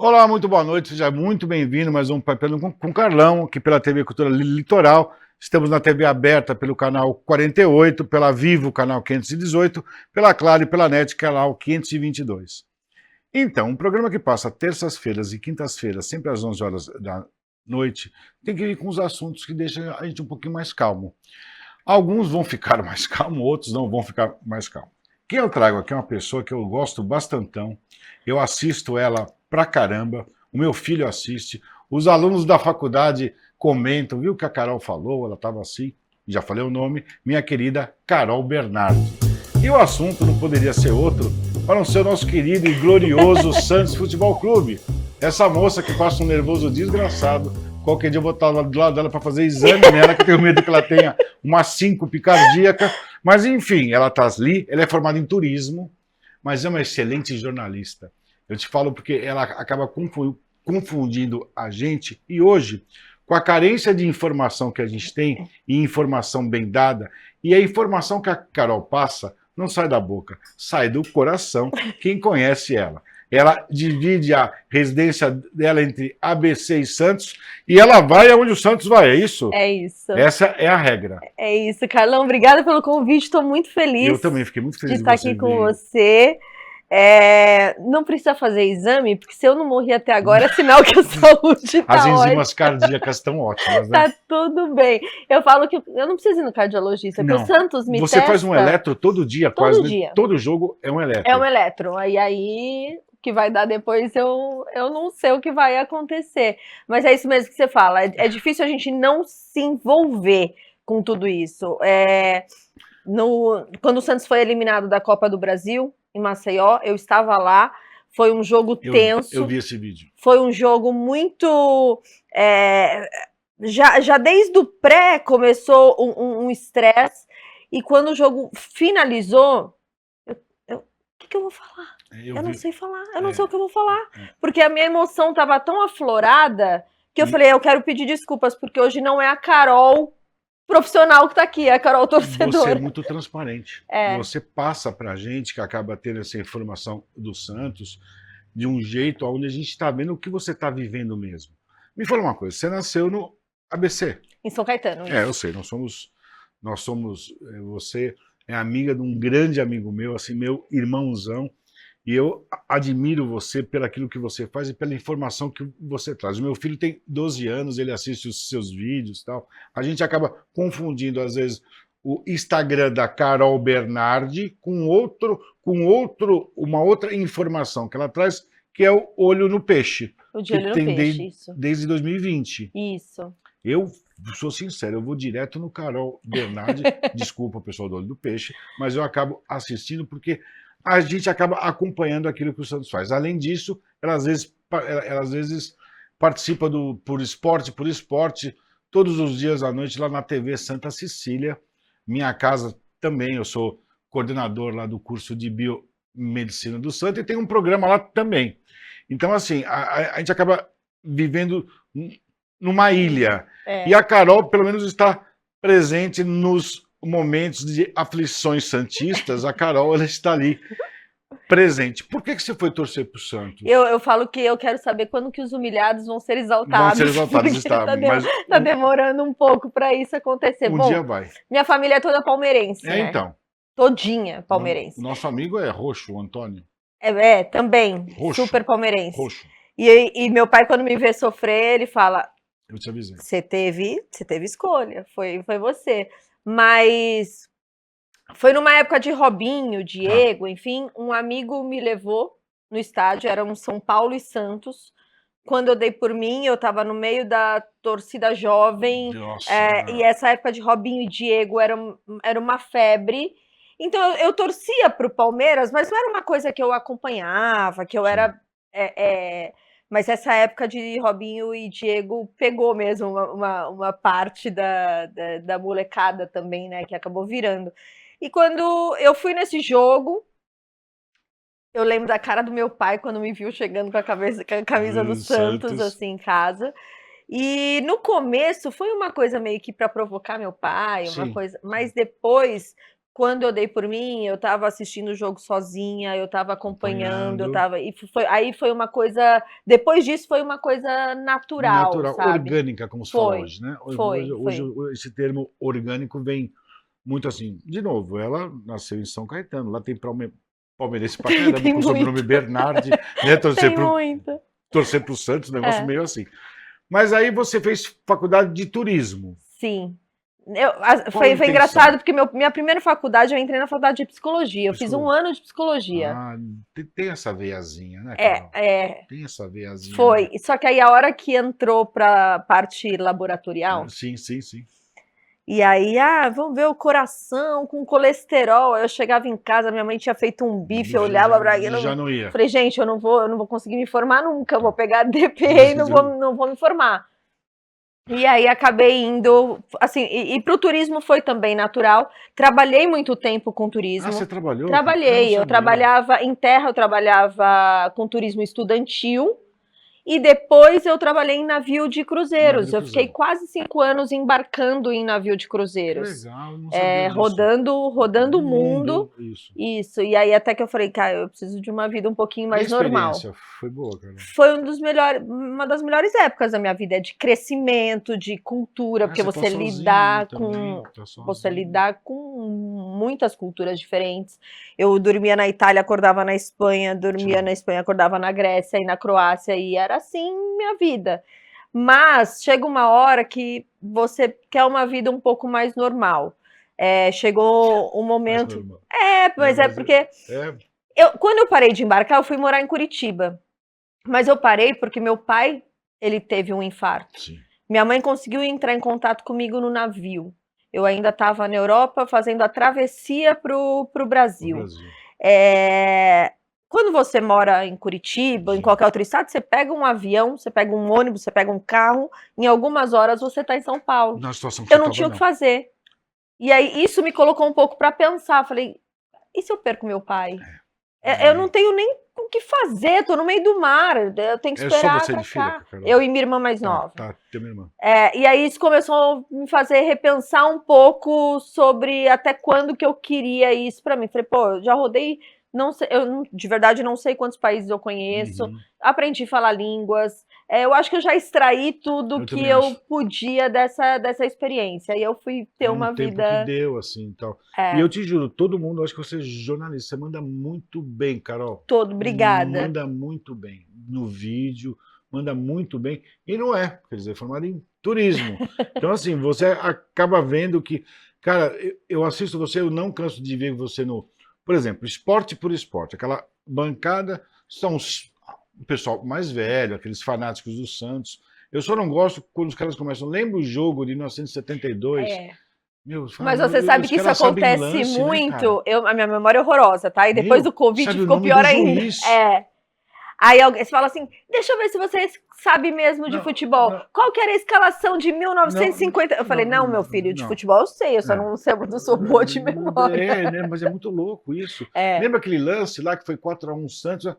Olá, muito boa noite, seja muito bem-vindo mais um Papel com Carlão, aqui pela TV Cultura Litoral. Estamos na TV aberta pelo canal 48, pela Vivo, canal 518, pela Claro e pela NET, canal 522. Então, um programa que passa terças-feiras e quintas-feiras, sempre às 11 horas da noite, tem que ir com os assuntos que deixam a gente um pouquinho mais calmo. Alguns vão ficar mais calmos, outros não vão ficar mais calmos. Quem eu trago aqui é uma pessoa que eu gosto bastantão, eu assisto ela pra caramba, o meu filho assiste, os alunos da faculdade comentam, viu o que a Carol falou, ela estava assim, já falei o nome, minha querida Carol Bernardi. E o assunto não poderia ser outro para não ser o nosso querido e glorioso Santos Futebol Clube. Essa moça que passa um nervoso desgraçado. Qualquer dia eu vou estar do lado dela para fazer exame nela, que eu tenho medo que ela tenha uma síncope cardíaca. Mas enfim, ela está ali, ela é formada em turismo, mas é uma excelente jornalista. Eu te falo porque ela acaba confundindo a gente. E hoje, com a carência de informação que a gente tem, e informação bem dada, e a informação que a Carol passa, não sai da boca, sai do coração, quem conhece ela. Ela divide a residência dela entre ABC e Santos, e ela vai aonde o Santos vai, é isso? É isso. Essa é a regra. É isso, Carlão. Obrigada pelo convite. Estou muito feliz. Eu também fiquei muito feliz de estar aqui com você. Não precisa fazer exame, porque se eu não morri até agora, é sinal que a saúde está As ótima. enzimas cardíacas estão ótimas, né? Tá tudo bem. Eu falo que eu não preciso ir no cardiologista, porque o Santos me Você testa... faz um eletro todo dia, todo quase. dia. Todo jogo é um eletro. É um eletro. Aí o que vai dar depois eu não sei o que vai acontecer. Mas é isso mesmo que você fala. É difícil a gente não se envolver com tudo isso. Quando o Santos foi eliminado da Copa do Brasil, em Maceió, eu estava lá. Foi um jogo tenso. Eu vi esse vídeo. Foi um jogo muito... Já desde o pré começou um estresse. E quando o jogo finalizou, o que eu vou falar? Eu não sei falar, eu não sei o que eu vou falar. Porque a minha emoção estava tão aflorada que eu falei, eu quero pedir desculpas, porque hoje não é a Carol profissional que tá aqui, é a Carol torcedora. Você é muito transparente. Você passa pra gente, que acaba tendo essa informação do Santos, de um jeito onde a gente está vendo o que você está vivendo mesmo. Me fala uma coisa, você nasceu no ABC. Em São Caetano. Isso. Eu sei, você é amiga de um grande amigo meu, assim, meu irmãozão, e eu admiro você pelo aquilo que você faz e pela informação que você traz. O meu filho tem 12 anos, ele assiste os seus vídeos e tal. A gente acaba confundindo, às vezes, o Instagram da Carol Bernardi com uma outra informação que ela traz, que é o Olho no Peixe. O de Olho no Peixe, isso. Desde 2020. Isso. Eu sou sincero, eu vou direto no Carol Bernardi, desculpa pessoal do Olho do Peixe, mas eu acabo assistindo porque a gente acaba acompanhando aquilo que o Santos faz. Além disso, ela às vezes participa por esporte, todos os dias à noite lá na TV Santa Cecília, minha casa também, eu sou coordenador lá do curso de biomedicina do Santos e tem um programa lá também. Então, assim, a gente acaba vivendo numa ilha. E a Carol, pelo menos, está presente nos momentos de aflições santistas. A Carol, ela está ali presente. Por que você foi torcer para o Santos? Eu falo que eu quero saber quando que os humilhados vão ser exaltados. Vão ser exaltados, está. Tá demorando um pouco para isso acontecer. Um dia vai. Minha família é toda palmeirense, né? Então. Todinha palmeirense. O nosso amigo é roxo, o Antônio. Também. Roxo. Super palmeirense. Roxo. E meu pai, quando me vê sofrer, ele fala... Eu te avisei. Você teve escolha, foi você. Mas foi numa época de Robinho, Diego, enfim, um amigo me levou no estádio, era um São Paulo e Santos. Quando eu dei por mim, eu estava no meio da torcida jovem, e essa época de Robinho e Diego era uma febre. Então eu torcia para o Palmeiras, mas não era uma coisa que eu acompanhava, que eu era... Mas essa época de Robinho e Diego pegou mesmo uma parte da molecada também, né? Que acabou virando. E quando eu fui nesse jogo, eu lembro da cara do meu pai quando me viu chegando com a camisa do Santos, assim, em casa. E no começo foi uma coisa meio que para provocar meu pai, uma coisa. Mas depois, quando eu dei por mim, eu estava assistindo o jogo sozinha, eu estava acompanhando, aí foi uma coisa, depois disso foi uma coisa natural, Natural, sabe? orgânica, como se fala hoje, né? Hoje Foi. esse termo orgânico vem muito assim. De novo, ela nasceu em São Caetano, lá tem palmeirense pra caramba, Tem com o sobrenome muito, Bernardi, né? tem muito. Torcer pro Santos, um negócio É, meio assim. Mas aí você fez faculdade de turismo. sim. Qual a Foi intenção? engraçado, porque minha primeira faculdade, eu entrei na faculdade de psicologia. Eu fiz um Psicologia. ano de psicologia. Ah, tem essa veiazinha, né, É, Carol? é, Tem essa veiazinha, né? foi. Só que aí a hora que entrou para parte laboratorial, Sim, sim, sim. e aí, vamos ver o coração com colesterol. Aí eu chegava em casa, minha mãe tinha feito um bife, eu olhava para Já aquilo, não ia. falei, gente, eu não vou conseguir me formar nunca, eu vou pegar DP e Mas não vou me formar. E aí acabei indo, assim, e para o turismo foi também natural. Trabalhei muito tempo com Ah, você turismo. trabalhou? Eu não Trabalhei, eu sabia. trabalhava em terra, eu trabalhava com turismo estudantil. E depois eu trabalhei em navio de Navio cruzeiros. de Eu fiquei cruzeiro. quase 5 anos embarcando em navio de Que cruzeiros. legal, eu não sabia disso. Rodando No o mundo. mundo, isso. Isso. E aí até que eu falei, cara, eu preciso de uma vida um pouquinho E a mais normal. experiência? Foi boa, Carol? Foi uma das melhores épocas da minha vida, de crescimento, de cultura, Ah, porque você tá sozinha aí também, tá você sozinha. lidar com muitas culturas diferentes. Eu dormia na Itália, acordava na Espanha, dormia Sim. na Espanha, acordava na Grécia e na Croácia, e era assim minha vida. Mas chega uma hora que você quer uma vida um pouco mais normal. Chegou um Mais momento. normal. Mas é Mas porque é, quando eu parei de embarcar, eu fui morar em Curitiba. Mas eu parei porque meu pai, ele teve um infarto. sim, Minha mãe conseguiu entrar em contato comigo no navio. Eu ainda estava na Europa fazendo a travessia para o no Brasil. Brasil. Quando você mora em Curitiba, em Sim. qualquer outro estado, você pega um avião, você pega um ônibus, você pega um carro, em algumas horas você está em São Paulo. Na situação que Eu você não tava, tinha o que não. fazer. E aí isso me colocou um pouco para pensar. Falei, e se eu perco meu pai? Eu não Aí, tenho nem o que fazer, tô no meio do mar, eu tenho que é só esperar você de filha, atracar. Carol? Eu e minha irmã mais Tá, nova. tá, tem minha irmã. E aí isso começou a me fazer repensar um pouco sobre até quando que eu queria isso pra mim. Falei, pô, eu já rodei, não sei, de verdade não sei quantos países eu conheço, Uhum. aprendi a falar línguas. Eu acho que eu já extraí tudo Eu que também eu acho. podia dessa experiência. E eu fui ter É um uma tempo que vida. deu, assim, e tal. E eu É, te juro, todo mundo, acho que você é jornalista, você manda muito bem, Carol. obrigada. Manda muito bem. No vídeo, manda muito bem. E não é, quer dizer, é formado em turismo. Então, assim, você acaba vendo que... Cara, eu assisto você, eu não canso de ver você no... Por exemplo, Esporte por Esporte. Aquela bancada, são o pessoal mais velho, aqueles fanáticos do Santos. Eu só não gosto quando os caras começam... Lembra o jogo de 1972? É. Meu, fala, Mas você sabe os que isso caras sabem acontece lance, né, cara? muito. A minha memória é horrorosa, tá? E depois do Meu, Covid sabe o ficou nome do pior ainda. juiz? Aí alguém você fala assim: deixa eu ver se você sabe mesmo de Não, futebol. não, Qual que era a escalação de não, 1950? Eu falei: não, não, meu filho, de não. futebol eu sei, eu só É. não sou boa de memória. Né, mas é muito louco isso. É, Lembra aquele lance lá que foi 4-1 Santos?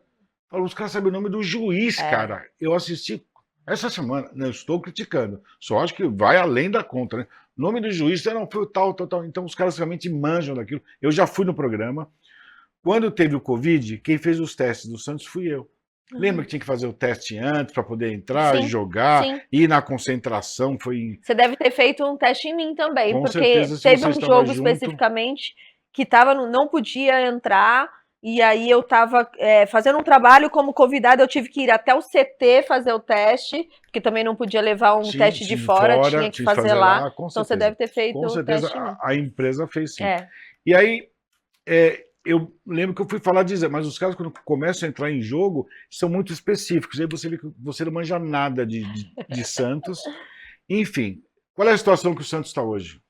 Falou, os caras sabem o nome do juiz, é. cara. Eu assisti essa semana, não estou criticando, só acho que vai além da conta, né? O nome do juiz não foi o tal, tal, tal. Então os caras realmente manjam daquilo. Eu já fui no programa. Quando teve o Covid, quem fez os testes do Santos fui eu. Lembra que tinha que fazer o teste antes para poder entrar, Sim, jogar, sim. ir na concentração? Foi Você deve ter feito um teste em mim também, com porque certeza se teve você um estava jogo junto. especificamente que não podia entrar, e aí eu estava fazendo um trabalho como convidada, eu tive que ir até o CT fazer o teste, porque também não podia levar um Sim, teste de de fora, fora, tinha que tinha que fazer fazer lá. lá, com Então você certeza. deve ter feito Com o certeza teste em mim. a empresa fez sim. É. E aí, eu lembro que eu fui falar dizer, mas os caras quando começam a entrar em jogo são muito específicos. Aí você vê que você não manja nada de Santos. Enfim, qual é a situação que o Santos está hoje?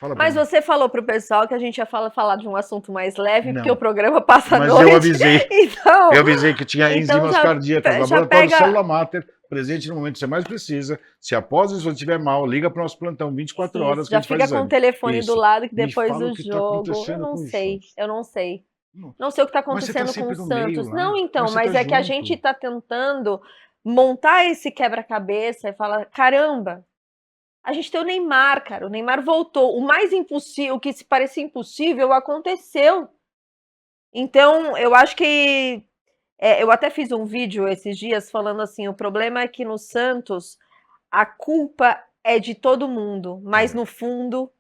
Fala para Mas mim. você falou pro pessoal que a gente ia falar de um assunto mais leve, porque o Não, programa passa a mas eu noite. avisei. Então, Eu avisei que tinha então enzimas cardíacas, já laboratório pega. Célula Mater, presente no momento que você mais precisa. Se após isso você estiver mal, liga para o nosso plantão 24 Isso, horas que a já gente faz fica com o exame. telefone do Isso. lado que Me depois fala o do que está jogo. Eu acontecendo não com os sei, Santos. eu não sei. Não. Não sei o que está Mas você está acontecendo com o sempre no meio Santos. lá. Não, então, Mas você mas está é que a gente junto. está tentando montar esse quebra-cabeça e falar: caramba, A gente tem o Neymar, cara. O Neymar voltou. O mais impossível, o que se parecia impossível, aconteceu. Então, eu acho que. Eu até fiz um vídeo esses dias falando assim: o problema é que no Santos a culpa é de todo mundo, mas no fundo.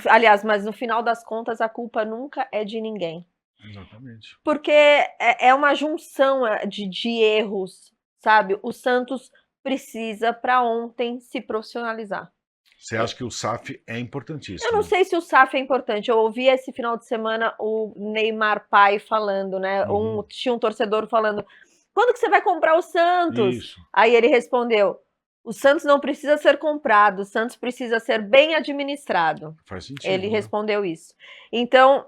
Aliás, mas no final das contas, a culpa nunca é de ninguém. Exatamente. Porque é uma junção de erros, sabe? O Santos precisa, para ontem, se profissionalizar. Você acha que o SAF é Eu importantíssimo? não sei se o SAF é importante. Eu ouvi esse final de semana o Neymar pai falando, né? Tinha um torcedor falando: quando que você vai comprar o Santos? Isso. Aí ele respondeu: o Santos não precisa ser comprado, o Santos precisa ser bem administrado. Faz sentido. Ele né? respondeu isso. Então,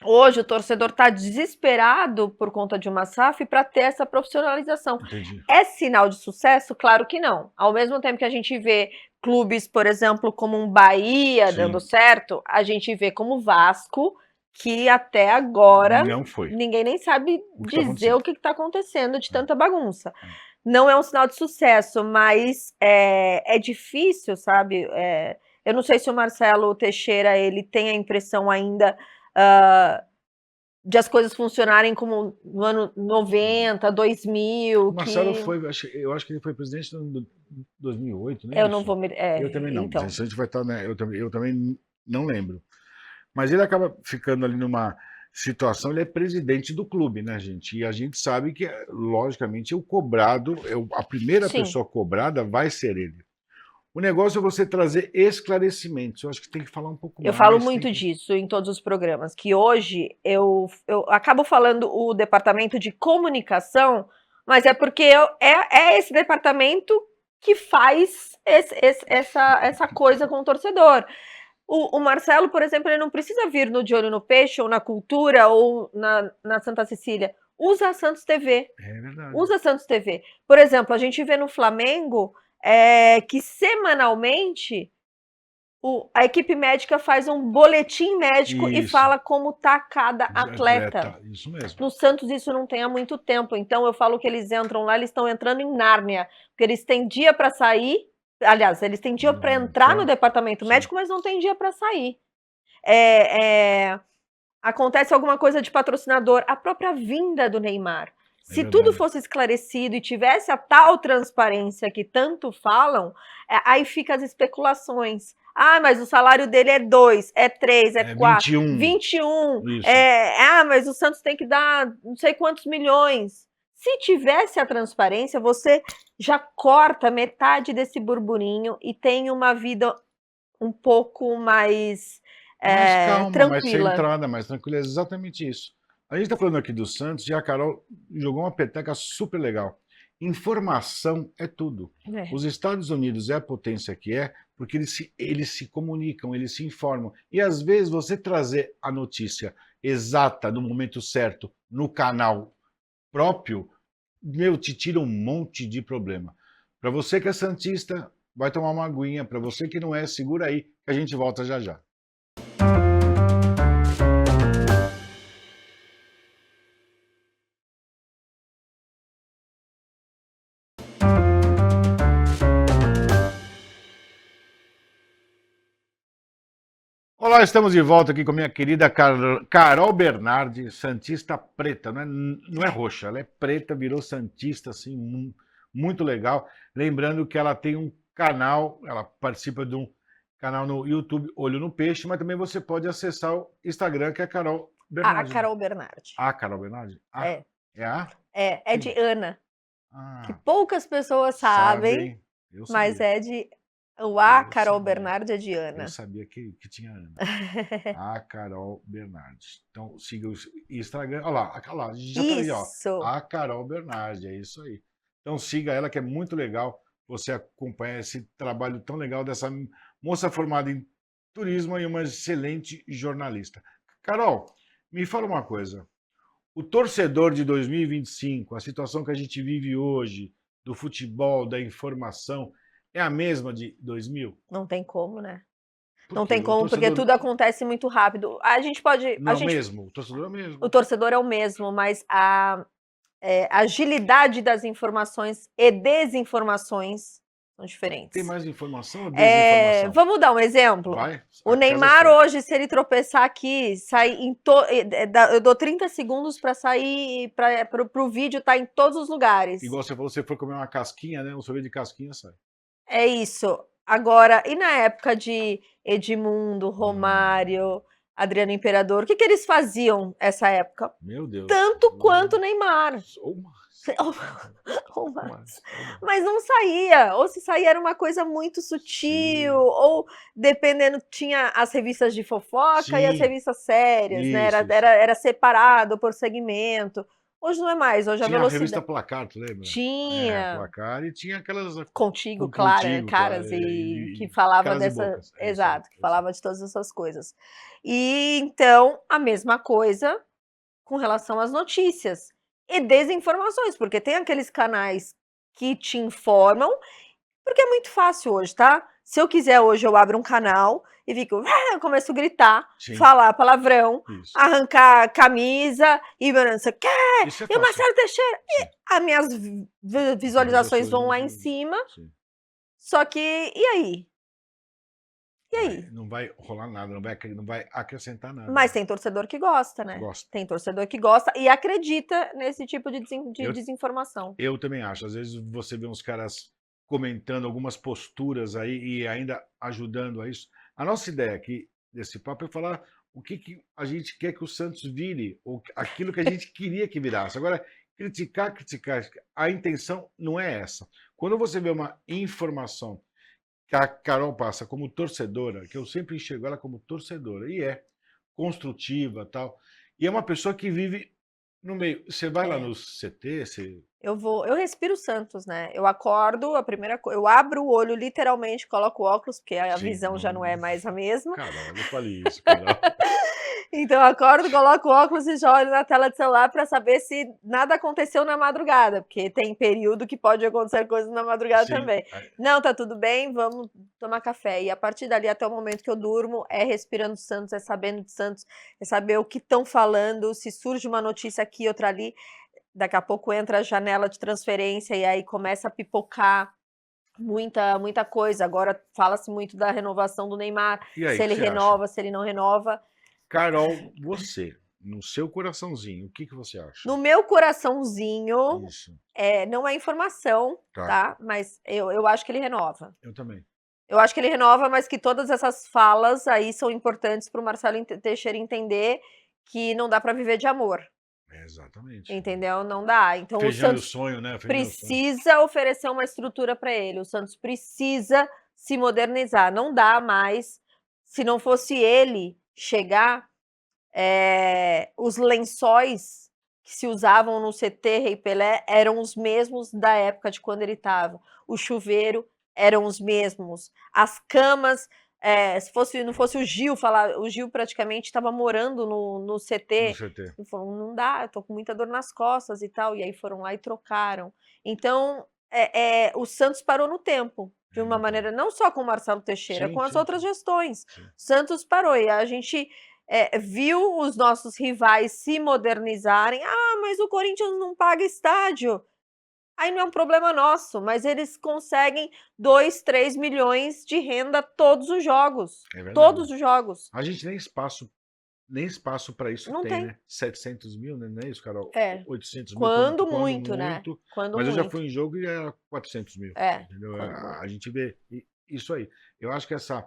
hoje o torcedor está desesperado por conta de uma SAF para ter essa profissionalização. Entendi. É sinal de sucesso? Claro que não. Ao mesmo tempo que a gente vê clubes, por exemplo, como um Bahia Sim. dando certo, a gente vê como o Vasco, que até agora Não foi. ninguém nem sabe O que tá dizer acontecendo? o que está acontecendo de tanta bagunça. Não é um sinal de sucesso, mas é difícil, sabe? Eu não sei se o Marcelo Teixeira ele tem a impressão ainda de as coisas funcionarem como no ano 90, 2000. O Marcelo que... foi, eu acho que ele foi presidente em 2008, né? Eu não vou me. Eu também não. Então. A gente vai estar, né? Eu também não lembro. Mas ele acaba ficando ali numa situação, ele é presidente do clube, né, gente? E a gente sabe que, logicamente, o cobrado, a primeira Sim. pessoa cobrada vai ser ele. O negócio é você trazer esclarecimentos. Eu acho que tem que falar um pouco mais. Eu falo muito disso em todos os programas, que hoje eu acabo falando o departamento de comunicação, mas é porque é esse departamento que faz essa coisa com o torcedor. O Marcelo, por exemplo, ele não precisa vir no De Olho no Peixe, ou na Cultura, ou na Santa Cecília. Usa a Santos TV. É verdade. Usa a Santos TV. Por exemplo, a gente vê no Flamengo que semanalmente a equipe médica faz um boletim médico e Isso. fala como tá cada atleta. Isso mesmo. No Santos isso não tem há muito tempo, então eu falo que eles entram lá, eles estão entrando em Nárnia, porque eles têm dia para sair, aliás, eles têm dia para entrar no departamento médico, mas não tem dia para sair. Acontece alguma coisa de patrocinador, a própria vinda do Neymar. Se tudo fosse esclarecido e tivesse a tal transparência que tanto falam, aí fica as especulações. Ah, mas o salário dele é 2, é 3, é 4, 21. Mas o Santos tem que dar não sei quantos milhões. Se tivesse a transparência, você já corta metade desse burburinho e tem uma vida um pouco mais calma, tranquila. mais centrada, mais tranquila. É exatamente isso. A gente está falando aqui do Santos e a Carol jogou uma peteca super legal. Informação é tudo. Os Estados Unidos é a potência que é, porque eles se comunicam, eles se informam. E às vezes você trazer a notícia exata, no momento certo, no canal próprio, te tira um monte de problema. Para você que é santista, vai tomar uma aguinha. Para você que não é, segura aí, que a gente volta já já. Olá, estamos de volta aqui com a minha querida Carol Bernardi, santista preta, não é roxa, ela é preta, virou santista, assim, muito legal. Lembrando que ela tem um canal, ela participa de um canal no YouTube, Olho no Peixe, mas também você pode acessar o Instagram, que é Carol Bernardi. A Carol Bernardi. A Carol Bernardi? É. É a? É de Ana, que Ah, poucas pessoas sabem, mas é de... Carol Bernardi é de Ana. Eu sabia que tinha Ana. A Carol Bernardi. Então, siga o Instagram. Olha lá, já tá aí, ó. A Carol Bernardi, é isso aí. Então, siga ela, que é muito legal você acompanhar esse trabalho tão legal dessa moça formada em turismo e uma excelente jornalista. Carol, me fala uma coisa. O torcedor de 2025, a situação que a gente vive hoje, do futebol, da informação, é a mesma de 2000? Não tem como, né? Não tem como, porque tudo acontece muito rápido. A gente pode... Não, mesmo, o torcedor é o mesmo. O torcedor é o mesmo, mas a agilidade das informações e desinformações São diferentes. Tem mais informação ou desinformação? Vamos dar um exemplo? Vai. O Neymar hoje, se ele tropeçar aqui, eu dou 30 segundos para sair, para o vídeo estar em todos os lugares. Igual você falou, você foi comer uma casquinha, né? Um sorvete de casquinha sai. É isso. Agora, e na época de Edmundo, Romário, Adriano Imperador, o que eles faziam essa época? Meu Deus. Tanto quanto Neymar. Ou mais. Mas não saía, ou se saía era uma coisa muito sutil, ou dependendo, tinha as revistas de fofoca e as revistas sérias, né? Era separado por segmento. Hoje não é mais, hoje a velocidade... Tinha a revista Placar, tu lembra? Tinha. Placar e tinha aquelas... Contigo, claro, caras e que falava dessa... Exato, que falava de todas essas coisas. E então, a mesma coisa com relação às notícias. E desinformações, porque tem aqueles canais que te informam, porque é muito fácil hoje, tá? Se eu quiser hoje, eu abro um canal e fico, começo a gritar, falar palavrão, arrancar a camisa, e você quer? E o Marcelo Teixeira, e as minhas visualizações vão lá em cima, só que, e aí? E aí? Não vai rolar nada, não vai acrescentar nada. Mas tem torcedor que gosta, né? Tem torcedor que gosta e acredita nesse tipo de desinformação. Eu também acho. Às vezes você vê uns caras comentando algumas posturas aí e ainda ajudando a isso. A nossa ideia aqui desse papo é falar o que a gente quer que o Santos vire, ou aquilo que a gente queria que virasse. Agora, criticar, a intenção não é essa. Quando você vê uma informação que a Carol passa como torcedora, que eu sempre enxergo ela como torcedora, e é construtiva tal, e é uma pessoa que vive no meio. Você vai lá no CT, você... Eu respiro Santos, né? Eu acordo, a primeira coisa, eu abro o olho literalmente, coloco o óculos, porque a visão já não é mais a mesma. Carol, eu falei isso, Carol. Então eu acordo, coloco o óculos e já olho na tela do celular para saber se nada aconteceu na madrugada, porque tem período que pode acontecer coisas na madrugada também. Não, tá tudo bem, vamos tomar café. E a partir dali até o momento que eu durmo, é respirando Santos, é sabendo de Santos, é saber o que estão falando, se surge uma notícia aqui, outra ali. Daqui a pouco entra a janela de transferência e aí começa a pipocar muita coisa. Agora fala-se muito da renovação do Neymar, aí, se ele renova, se ele não renova. Carol, você, no seu coraçãozinho, o que você acha? No meu coraçãozinho, não é informação, tá? Mas eu acho que ele renova. Eu também. Eu acho que ele renova, mas que todas essas falas aí são importantes para o Marcelo Teixeira entender que não dá para viver de amor. Exatamente. Entendeu? Não dá. Então o Santos sonho, né? precisa oferecer uma estrutura para ele. O Santos precisa se modernizar. Não dá mais. Se não fosse ele chegar, os lençóis que se usavam no CT Rei Pelé eram os mesmos da época de quando ele estava. O chuveiro eram os mesmos. As camas... se não fosse o Gil falar, o Gil praticamente estava morando no CT. E falou, não dá, eu tô com muita dor nas costas e tal. E aí foram lá e trocaram. Então, o Santos parou no tempo, de uma maneira, não só com o Marcelo Teixeira, com as outras gestões. Santos parou e a gente viu os nossos rivais se modernizarem. Ah, mas o Corinthians não paga estádio. Aí não é um problema nosso, mas eles conseguem 2, 3 milhões de renda todos os jogos. Todos os jogos. A gente nem espaço para isso não tem, né? 700 mil, né? Não é isso, Carol? 800 mil. Quando muito, né? Mas eu já fui em jogo e era 400 mil. Entendeu? A gente vê isso aí. Eu acho que essa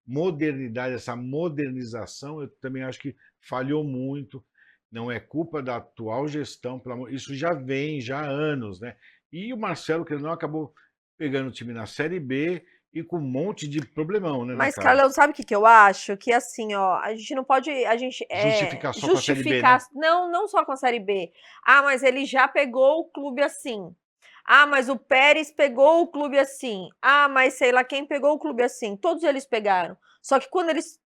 modernidade, essa modernização, eu também acho que falhou muito. Não é culpa da atual gestão, isso já vem há anos, né? E o Marcelo, que não acabou pegando o time na Série B e com um monte de problemão, né? Mas, Carlão, sabe o que eu acho? Que assim, ó, a gente não pode justificar só com a Série B, né? Não só com a Série B. Ah, mas ele já pegou o clube assim. Ah, mas o Pérez pegou o clube assim. Ah, mas sei lá quem pegou o clube assim. Todos eles pegaram. Só que quando eles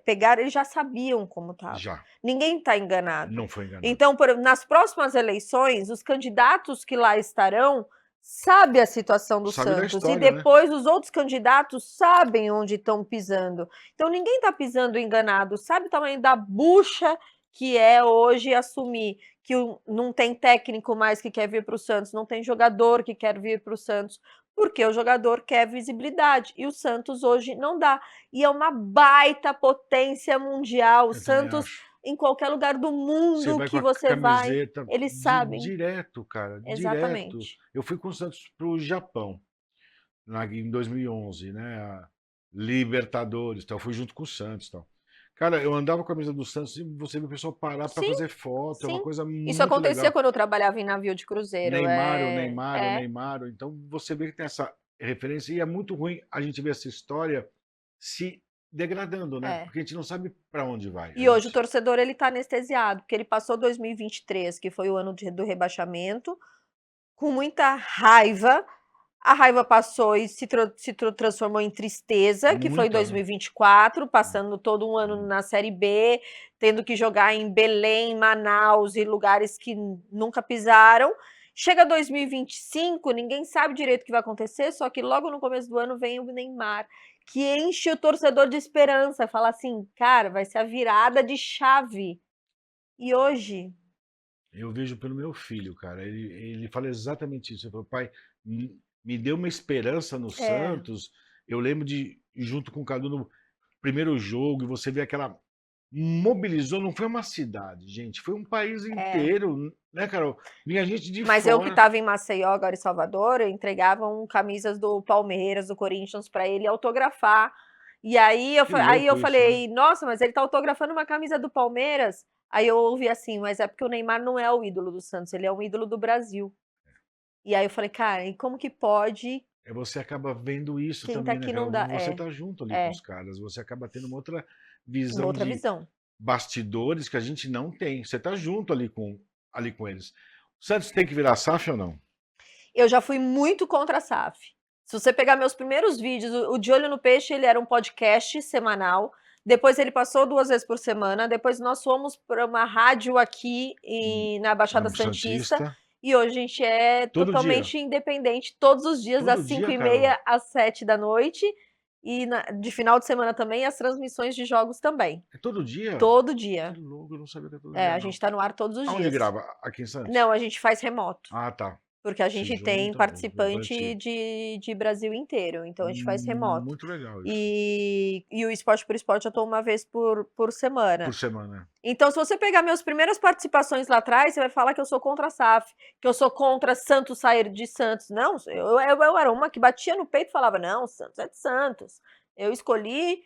pegaram, eles já sabiam como estava. Ninguém está enganado. Não foi enganado. Então, nas próximas eleições, os candidatos que lá estarão sabem a situação do Santos. História, e depois, né? Os outros candidatos sabem onde estão pisando. Então, ninguém está pisando enganado. Sabe o tamanho da bucha que é hoje assumir que não tem técnico mais que quer vir para o Santos, não tem jogador que quer vir para o Santos. porque o jogador quer visibilidade, e o Santos hoje não dá. E é uma baita potência mundial. O Eu também Santos, acho. em qualquer lugar do Você mundo vai com que a você vai, camiseta eles sabem. direto, cara, direto. Exatamente. Eu fui com o Santos pro Japão, em 2011, né? A Libertadores, tal. Eu fui junto com o Santos, tal. Cara, eu andava com a camisa do Santos e você vê o pessoal parar para Sim, fazer foto, é uma sim. coisa Isso muito acontecia legal. quando eu trabalhava em navio de cruzeiro. Neymar, o Neymar, o É. Neymar. Então você vê que tem essa referência e é muito ruim a gente ver essa história se degradando, né? É. Porque a gente não sabe para onde vai. E hoje o torcedor ele tá anestesiado, porque ele passou 2023, que foi o ano do rebaixamento, com muita raiva. A raiva passou e transformou em tristeza, que foi em Muita, né? 2024, passando todo um ano na Série B, tendo que jogar em Belém, Manaus e lugares que nunca pisaram. Chega 2025, ninguém sabe direito o que vai acontecer, só que logo no começo do ano vem o Neymar, que enche o torcedor de esperança, fala assim, cara, vai ser a virada de chave. E hoje, Eu vejo pelo meu filho, cara. Ele fala exatamente isso. Ele falou, pai, me deu uma esperança no é, Santos. Eu lembro de, junto com o Cadu, no primeiro jogo, e você vê aquela. Mobilizou, não foi uma cidade, gente, foi um país é. inteiro, né, Carol? Vinha gente de Mas eu que fora. estava em Maceió, agora em Salvador, entregavam camisas do Palmeiras, do Corinthians, para ele autografar. E aí Que aí eu louco isso, né? falei, nossa, mas ele tá autografando uma camisa do Palmeiras? Aí eu ouvi assim, mas é porque o Neymar não é o ídolo do Santos, ele é um ídolo do Brasil. E aí eu falei, cara, e como que pode? Você acaba vendo isso Quem tá também, né, aqui não Carol? dá. Você tá junto ali com É, os caras, você acaba tendo uma outra uma visão outra de visão. bastidores que a gente não tem. Você tá junto ali com eles. O Santos tem que virar SAF ou não? Eu já fui muito contra a SAF. Se você pegar meus primeiros vídeos, o De Olho no Peixe, ele era um podcast semanal. Depois ele passou 2 vezes por semana. Depois nós fomos para uma rádio aqui na Baixada No Santista. Santista. E hoje a gente é Todo dia. totalmente independente, todos os dias, das Todo dia, Carol. 5h30 às 7 da noite. E de final de semana também, as transmissões de jogos também. É todo dia? Todo Que dia. louco, eu não sabia que era todo É, dia, a não. gente tá no ar todos os Aonde dias. grava? Aqui em Santos? Não, a gente faz remoto. Ah, tá. Porque a Se gente tem junta, participante de Brasil inteiro, então a gente faz remoto. Muito legal isso. E o Esporte por Esporte eu tô uma vez por semana. Por semana. Então, se você pegar minhas primeiras participações lá atrás, você vai falar que eu sou contra a SAF, que eu sou contra Santos sair de Santos. Não, eu era uma que batia no peito e falava: não, Santos é de Santos. Eu escolhi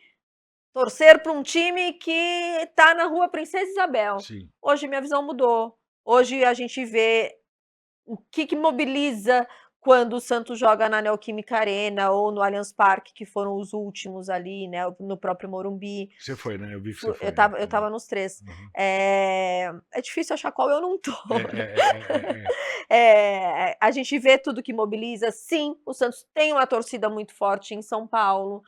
torcer para um time que tá na Rua Princesa Isabel. Sim. Hoje minha visão mudou. Hoje a gente vê o que mobiliza quando o Santos joga na Neoquímica Arena ou no Allianz Parque, que foram os últimos ali, né, no próprio Morumbi. Você foi, né? Eu vi que você foi. Eu tava nos 3. Uhum. É difícil achar qual eu não tô. É. A gente vê tudo que mobiliza. Sim, o Santos tem uma torcida muito forte em São Paulo.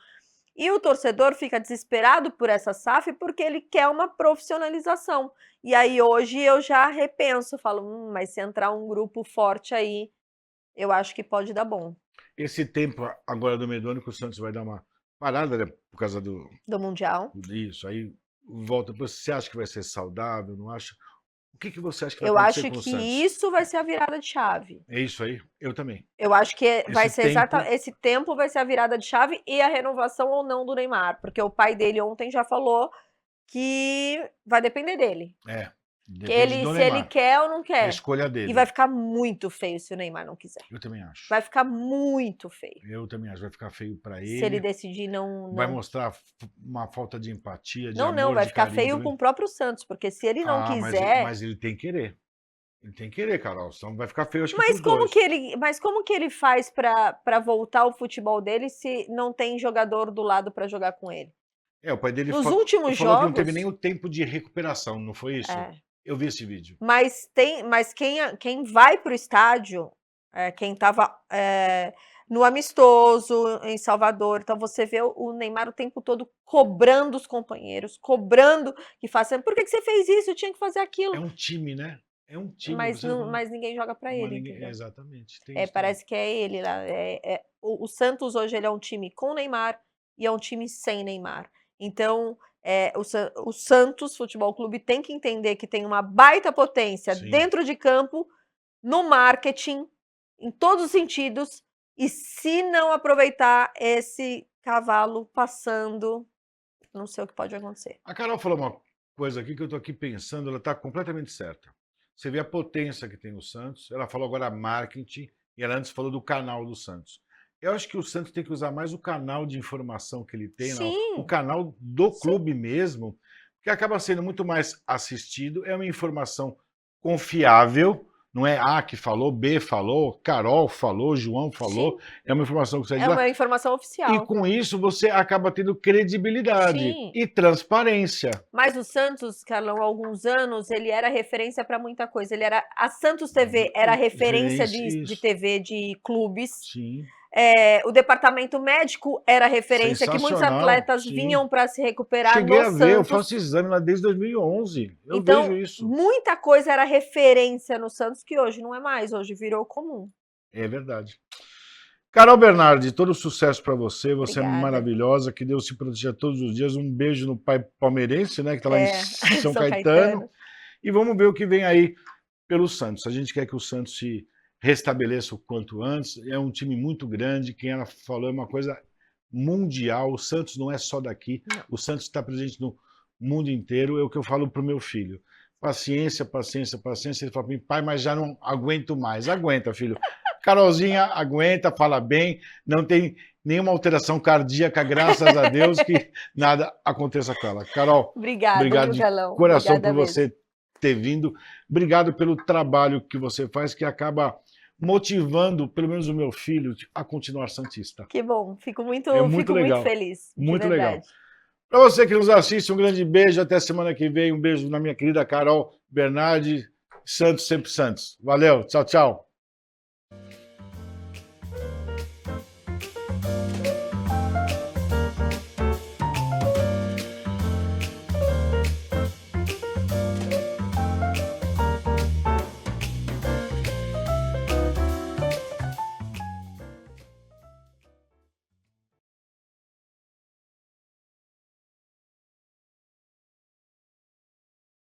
E o torcedor fica desesperado por essa SAF porque ele quer uma profissionalização. E aí hoje eu já repenso, falo, mas se entrar um grupo forte aí, eu acho que pode dar bom. Esse tempo agora do meio do ano que o Santos vai dar uma parada, né, por causa do Mundial. Isso, aí volta. Você acha que vai ser saudável? Não acha? O que você acha que vai Eu acontecer acho com o que Santos? isso vai ser a virada de chave. É isso aí? Eu também. Eu acho que vai ser tempo... esse tempo vai ser a virada de chave e a renovação ou não do Neymar, porque o pai dele ontem já falou que vai depender dele. Depende do Se Neymar. ele quer ou não É a quer. escolha dele. E vai ficar muito feio se o Neymar não quiser. Eu também acho. Vai ficar muito feio. Eu também acho. Vai ficar feio pra ele. Se ele decidir não... Vai mostrar uma falta de empatia, de não, amor, vai de ficar carinho feio também. com o próprio Santos, porque se ele não quiser... Mas ele tem que querer. Ele tem que querer, Carol. Senão vai ficar feio, acho que Mas pros dois. mas como que ele faz pra voltar ao futebol dele se não tem jogador do lado pra jogar com ele? O pai dele Nos últimos falou que não jogos... teve nem o tempo de recuperação, não foi isso? Eu vi esse vídeo. Mas quem vai pro estádio, quem estava no amistoso em Salvador, então você vê o Neymar o tempo todo cobrando os companheiros, cobrando que façam. Por que você fez isso? Eu tinha que fazer aquilo. É um time, né? É um time. Mas ninguém joga para ele. Exatamente. Parece que é ele lá. O Santos hoje ele é um time com Neymar e é um time sem Neymar. Então, o Santos Futebol Clube tem que entender que tem uma baita potência dentro de campo, no marketing, em todos os sentidos, E se não aproveitar esse cavalo passando, não sei o que pode acontecer. A Carol falou uma coisa aqui que eu estou aqui pensando, ela está completamente certa. Você vê a potência que tem o Santos, ela falou agora marketing, e ela antes falou do canal do Santos. Eu acho que o Santos tem que usar mais o canal de informação que ele tem, não, o Sim, canal do sim. clube mesmo, que acaba sendo muito mais assistido, é uma informação confiável, não é A que falou, B falou, Carol falou, João falou, Sim, é uma informação que sai de é lá. uma informação E oficial. com isso você acaba tendo credibilidade Sim. e transparência. Mas o Santos, Carlão, há alguns anos, ele era referência para muita coisa. Ele era a Santos TV era referência de Isso. TV de clubes. Sim. O departamento médico era referência, que muitos Sensacional, atletas sim. vinham para se recuperar Cheguei no a ver, eu Santos. faço exame lá desde 2011. Eu Então, vejo isso. muita coisa era referência no Santos que hoje não é mais, hoje virou comum. É verdade. Carol Bernardi, todo sucesso para você. Você é Obrigada. maravilhosa. Que Deus te proteja todos os dias. Um beijo no pai palmeirense, né, que está lá em São Caetano. E vamos ver o que vem aí pelo Santos. A gente quer que o Santos se restabeleça o quanto antes. É um time muito grande. Quem ela falou é uma coisa mundial. O Santos não é só daqui. Não. O Santos está presente no mundo inteiro. É o que eu falo para o meu filho. Paciência, paciência, paciência. Ele fala para mim, pai, mas já não aguento mais. Aguenta, filho. Carolzinha aguenta, fala bem, não tem nenhuma alteração cardíaca, graças a Deus, que nada aconteça com ela. Carol, Obrigada, obrigado de coração Obrigada por você ter vindo. Obrigado pelo trabalho que você faz, que acaba motivando, pelo menos o meu filho, a continuar santista. Que bom, fico muito legal. Feliz. Muito legal. Para você que nos assiste, um grande beijo. Até semana que vem. Um beijo na minha querida Carol Bernardi. Santos, sempre Santos. Valeu. Tchau, tchau.